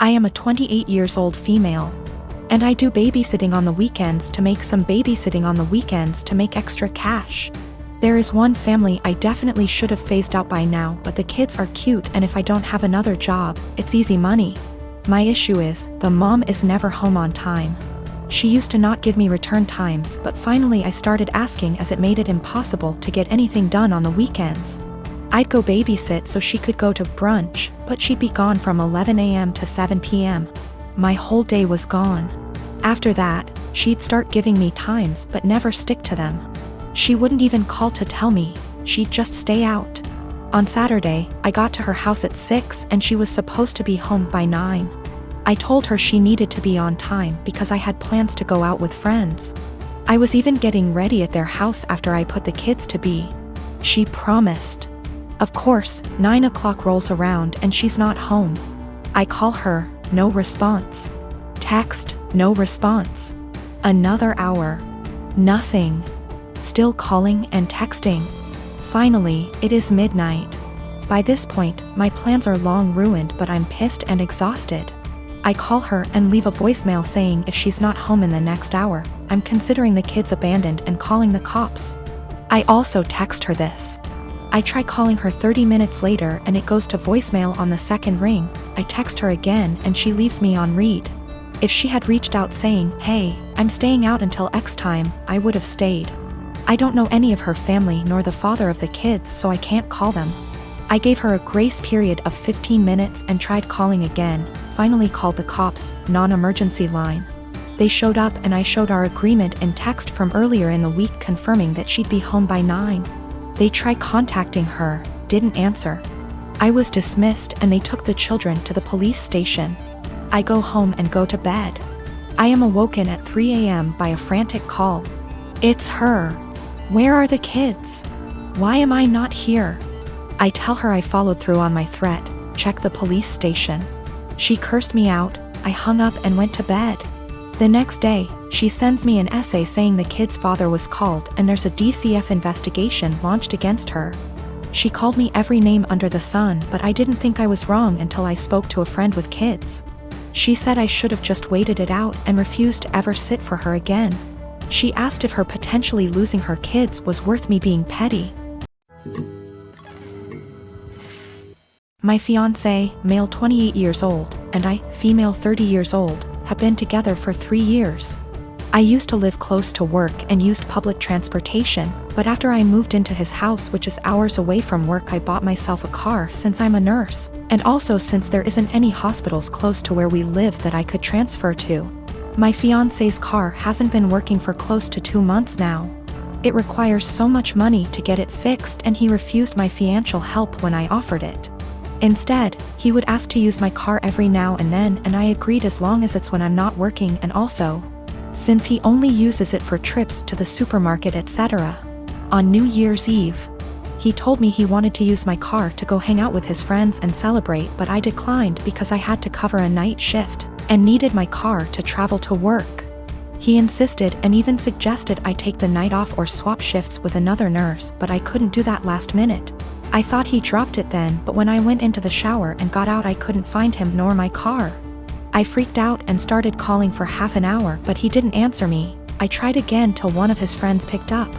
I am a 28 years old female. And I do babysitting on the weekends to make extra cash. There is one family I definitely should have phased out by now, but the kids are cute, and if I don't have another job, it's easy money. My issue is, the mom is never home on time. She used to not give me return times, but finally I started asking as it made it impossible to get anything done on the weekends. I'd go babysit so she could go to brunch, but she'd be gone from 11 a.m. to 7 p.m. My whole day was gone. After that, she'd start giving me times but never stick to them. She wouldn't even call to tell me, she'd just stay out. On Saturday, I got to her house at 6 and she was supposed to be home by 9. I told her she needed to be on time because I had plans to go out with friends. I was even getting ready at their house after I put the kids to bed. She promised. Of course, 9 o'clock rolls around and she's not home. I call her, no response. Text, no response. Another hour. Nothing. Still calling and texting. Finally, it is midnight. By this point, my plans are long ruined, but I'm pissed and exhausted. I call her and leave a voicemail saying if she's not home in the next hour, I'm considering the kids abandoned and calling the cops. I also text her this. I try calling her 30 minutes later and it goes to voicemail on the second ring. I text her again and she leaves me on read. If she had reached out saying, hey, I'm staying out until X time, I would have stayed. I don't know any of her family nor the father of the kids, so I can't call them. I gave her a grace period of 15 minutes and tried calling again, finally called the cops, non-emergency line. They showed up and I showed our agreement in text from earlier in the week confirming that she'd be home by 9. They tried contacting her, didn't answer. I was dismissed and they took the children to the police station. I go home and go to bed. I am awoken at 3 a.m. by a frantic call. It's her. Where are the kids? Why am I not here? I tell her I followed through on my threat, check the police station. She cursed me out, I hung up and went to bed. The next day, she sends me an essay saying the kid's father was called and there's a DCF investigation launched against her. She called me every name under the sun, but I didn't think I was wrong until I spoke to a friend with kids. She said I should have just waited it out and refused to ever sit for her again. She asked if her potentially losing her kids was worth me being petty. My fiancé, male 28 years old, and I, female 30 years old, have been together for 3 years. I used to live close to work and used public transportation, but after I moved into his house, which is hours away from work, I bought myself a car since I'm a nurse, and also since there isn't any hospitals close to where we live that I could transfer to. My fiancé's car hasn't been working for close to 2 months now. It requires so much money to get it fixed and he refused my financial help when I offered it. Instead, he would ask to use my car every now and then and I agreed as long as it's when I'm not working, and also, since he only uses it for trips to the supermarket etc. On New Year's Eve, he told me he wanted to use my car to go hang out with his friends and celebrate, but I declined because I had to cover a night shift and needed my car to travel to work. He insisted and even suggested I take the night off or swap shifts with another nurse, but I couldn't do that last minute. I thought he dropped it then, but when I went into the shower and got out I couldn't find him nor my car. I freaked out and started calling for half an hour, but he didn't answer me. I tried again till one of his friends picked up.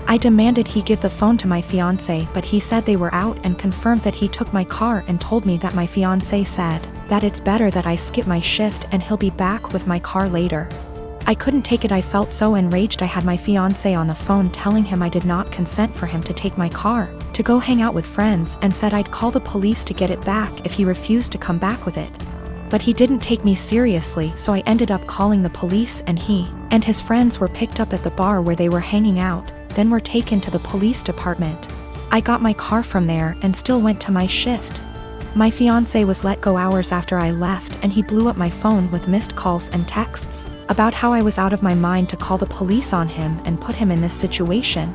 I demanded he give the phone to my fiancé, but he said they were out and confirmed that he took my car and told me that my fiancé said that it's better that I skip my shift and he'll be back with my car later. I couldn't take it. I felt so enraged. I had my fiancé on the phone telling him I did not consent for him to take my car to go hang out with friends, and said I'd call the police to get it back if he refused to come back with it. But he didn't take me seriously, so I ended up calling the police, and he and his friends were picked up at the bar where they were hanging out, then were taken to the police department. I got my car from there and still went to my shift. My fiancé was let go hours after I left, and he blew up my phone with missed calls and texts about how I was out of my mind to call the police on him and put him in this situation.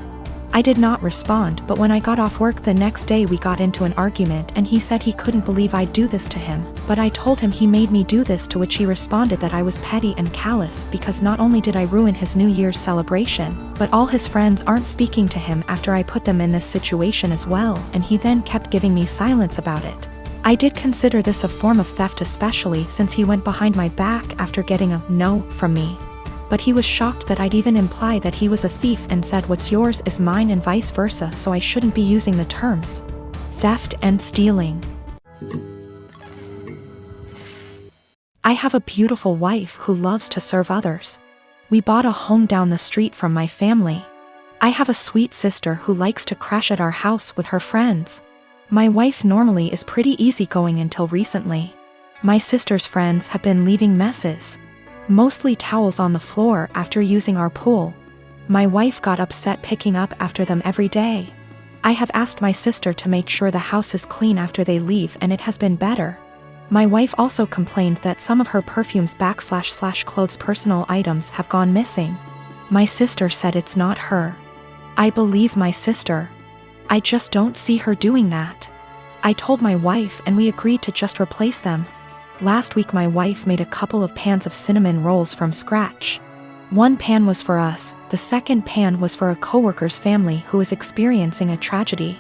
I did not respond, but when I got off work the next day we got into an argument and he said he couldn't believe I'd do this to him, but I told him he made me do this, to which he responded that I was petty and callous because not only did I ruin his New Year's celebration, but all his friends aren't speaking to him after I put them in this situation as well, and he then kept giving me silence about it. I did consider this a form of theft, especially since he went behind my back after getting a no from me. But he was shocked that I'd even imply that he was a thief and said what's yours is mine and vice versa, so I shouldn't be using the terms theft and stealing. I have a beautiful wife who loves to serve others. We bought a home down the street from my family. I have a sweet sister who likes to crash at our house with her friends. My wife normally is pretty easygoing until recently. My sister's friends have been leaving messes, mostly towels on the floor after using our pool. My wife got upset picking up after them every day. I have asked my sister to make sure the house is clean after they leave, and it has been better. My wife also complained that some of her perfumes / clothes personal items have gone missing. My sister said it's not her. I believe my sister. I just don't see her doing that. I told my wife and we agreed to just replace them. Last week my wife made a couple of pans of cinnamon rolls from scratch. One pan was for us, the second pan was for a coworker's family who is experiencing a tragedy.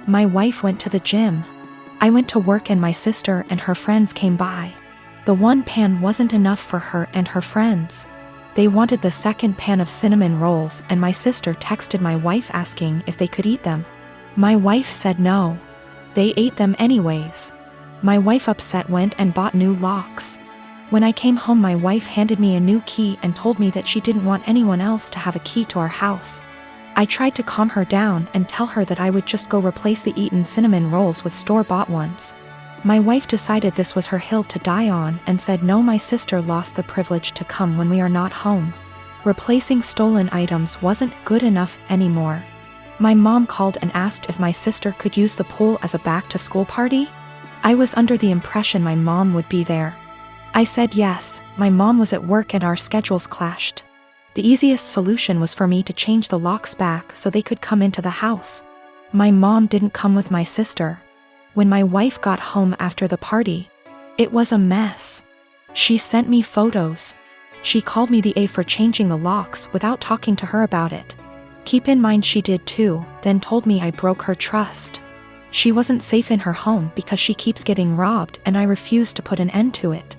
My wife went to the gym. I went to work and my sister and her friends came by. The one pan wasn't enough for her and her friends. They wanted the second pan of cinnamon rolls, and my sister texted my wife asking if they could eat them. My wife said no. They ate them anyways. My wife, upset, went and bought new locks. When I came home my wife handed me a new key and told me that she didn't want anyone else to have a key to our house. I tried to calm her down and tell her that I would just go replace the eaten cinnamon rolls with store-bought ones. My wife decided this was her hill to die on and said no, my sister lost the privilege to come when we are not home. Replacing stolen items wasn't good enough anymore. My mom called and asked if my sister could use the pool as a back-to-school party. I was under the impression my mom would be there. I said yes. My mom was at work and our schedules clashed. The easiest solution was for me to change the locks back so they could come into the house. My mom didn't come with my sister. When my wife got home after the party, it was a mess. She sent me photos. She called me the A for changing the locks without talking to her about it. Keep in mind she did too, then told me I broke her trust. She wasn't safe in her home because she keeps getting robbed and I refused to put an end to it.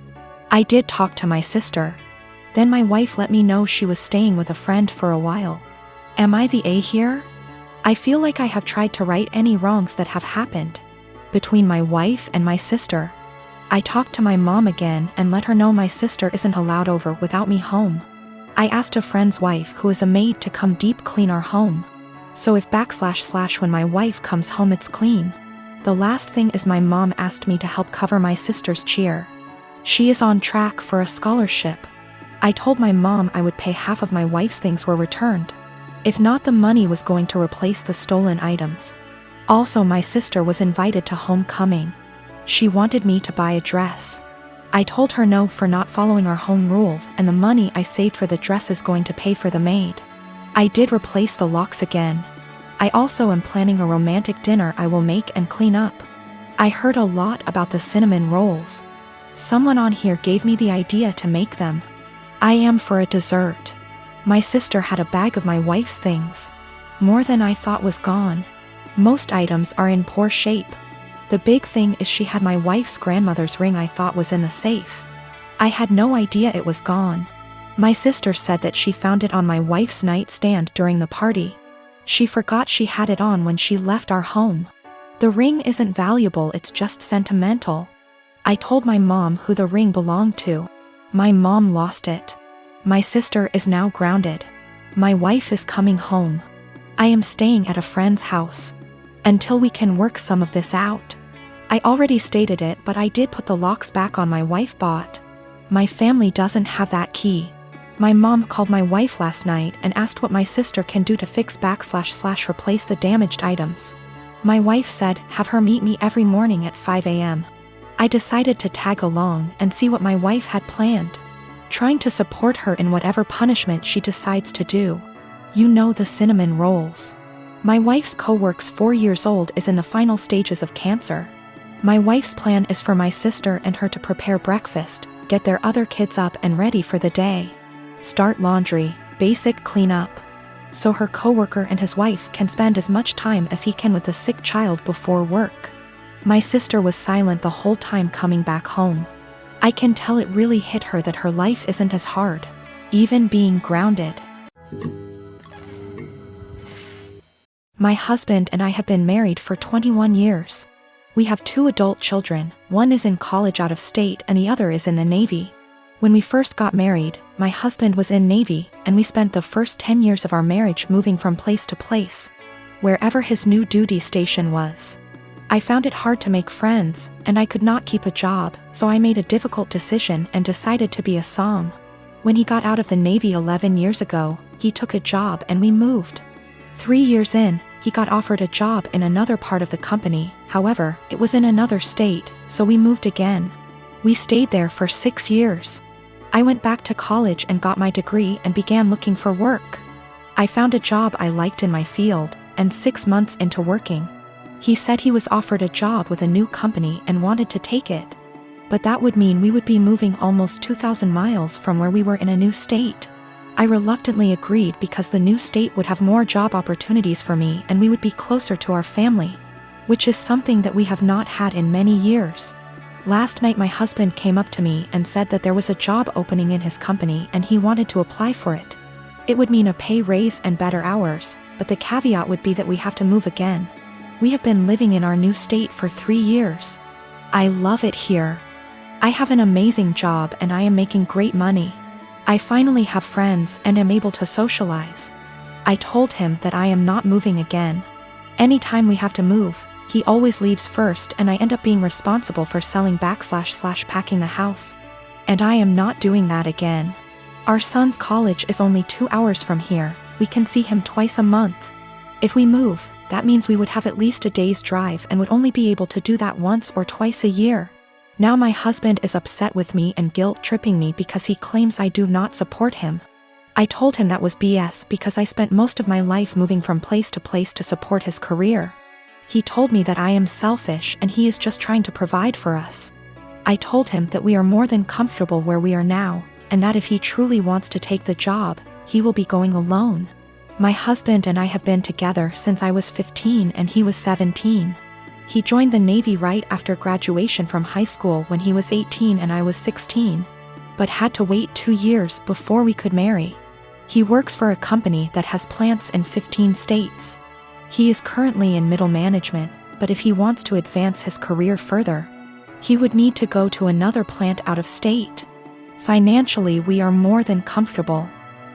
I did talk to my sister. Then my wife let me know she was staying with a friend for a while. Am I the A here? I feel like I have tried to right any wrongs that have happened between my wife and my sister. I talked to my mom again and let her know my sister isn't allowed over without me home. I asked a friend's wife who is a maid to come deep clean our home. So if / when my wife comes home it's clean. The last thing is my mom asked me to help cover my sister's cheer. She is on track for a scholarship. I told my mom I would pay half of my wife's things were returned. If not, the money was going to replace the stolen items. Also, my sister was invited to homecoming. She wanted me to buy a dress. I told her no for not following our home rules, and the money I saved for the dress is going to pay for the maid. I did replace the locks again. I also am planning a romantic dinner I will make and clean up. I heard a lot about the cinnamon rolls. Someone on here gave me the idea to make them. I am for a dessert. My sister had a bag of my wife's things. More than I thought was gone. Most items are in poor shape. The big thing is she had my wife's grandmother's ring I thought was in the safe. I had no idea it was gone. My sister said that she found it on my wife's nightstand during the party. She forgot she had it on when she left our home. The ring isn't valuable, it's just sentimental. I told my mom who the ring belonged to. My mom lost it. My sister is now grounded. My wife is coming home. I am staying at a friend's house until we can work some of this out. I already stated it, but I did put the locks back on my wife bought. My family doesn't have that key. My mom called my wife last night and asked what my sister can do to fix / replace the damaged items. My wife said have her meet me every morning at 5 a.m. I decided to tag along and see what my wife had planned, trying to support her in whatever punishment she decides to do. You know, the cinnamon rolls. My wife's co-worker's 4 years old is in the final stages of cancer. My wife's plan is for my sister and her to prepare breakfast, get their other kids up and ready for the day, start laundry, basic cleanup, so her co-worker and his wife can spend as much time as he can with the sick child before work. My sister was silent the whole time coming back home. I can tell it really hit her that her life isn't as hard, even being grounded. My husband and I have been married for 21 years. We have 2 adult children, one is in college out of state and the other is in the Navy. When we first got married, my husband was in Navy, and we spent the first 10 years of our marriage moving from place to place, wherever his new duty station was. I found it hard to make friends, and I could not keep a job, so I made a difficult decision and decided to be a som. When he got out of the Navy 11 years ago, he took a job and we moved. 3 years in, he got offered a job in another part of the company, however, it was in another state, so we moved again. We stayed there for 6 years. I went back to college and got my degree and began looking for work. I found a job I liked in my field, and 6 months into working, he said he was offered a job with a new company and wanted to take it. But that would mean we would be moving almost 2,000 miles from where we were in a new state. I reluctantly agreed because the new state would have more job opportunities for me and we would be closer to our family, which is something that we have not had in many years. Last night my husband came up to me and said that there was a job opening in his company and he wanted to apply for it. It would mean a pay raise and better hours, but the caveat would be that we have to move again. We have been living in our new state for 3 years. I love it here. I have an amazing job and I am making great money. I finally have friends and am able to socialize. I told him that I am not moving again. Anytime we have to move, he always leaves first and I end up being responsible for selling / packing the house. And I am not doing that again. Our son's college is only 2 hours from here. We can see him twice a month. If we move, that means we would have at least a day's drive and would only be able to do that once or twice a year. Now my husband is upset with me and guilt-tripping me because he claims I do not support him. I told him that was BS because I spent most of my life moving from place to place to support his career. He told me that I am selfish and he is just trying to provide for us. I told him that we are more than comfortable where we are now, and that if he truly wants to take the job, he will be going alone. My husband and I have been together since I was 15 and he was 17. He joined the Navy right after graduation from high school when he was 18 and I was 16, but had to wait 2 years before we could marry. He works for a company that has plants in 15 states. He is currently in middle management, but if he wants to advance his career further, he would need to go to another plant out of state. Financially, we are more than comfortable.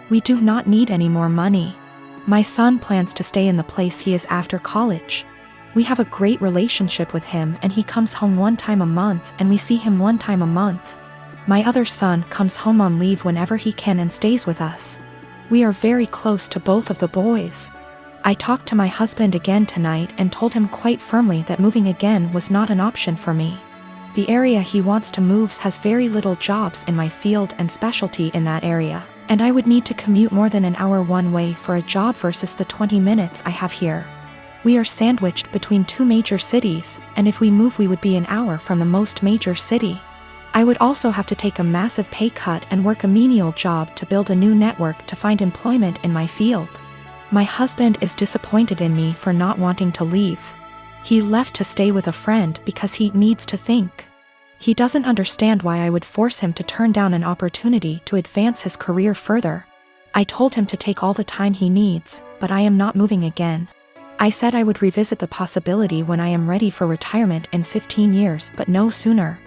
We do not need any more money. My son plans to stay in the place he is after college. We have a great relationship with him and he comes home 1 time a month and we see him 1 time a month. My other son comes home on leave whenever he can and stays with us. We are very close to both of the boys. I talked to my husband again tonight and told him quite firmly that moving again was not an option for me. The area he wants to move has very little jobs in my field and specialty in that area, and I would need to commute more than an hour one way for a job versus the 20 minutes I have here. We are sandwiched between 2 major cities, and if we move we would be an hour from the most major city. I would also have to take a massive pay cut and work a menial job to build a new network to find employment in my field. My husband is disappointed in me for not wanting to leave. He left to stay with a friend because he needs to think. He doesn't understand why I would force him to turn down an opportunity to advance his career further. I told him to take all the time he needs, but I am not moving again. I said I would revisit the possibility when I am ready for retirement in 15 years, but no sooner.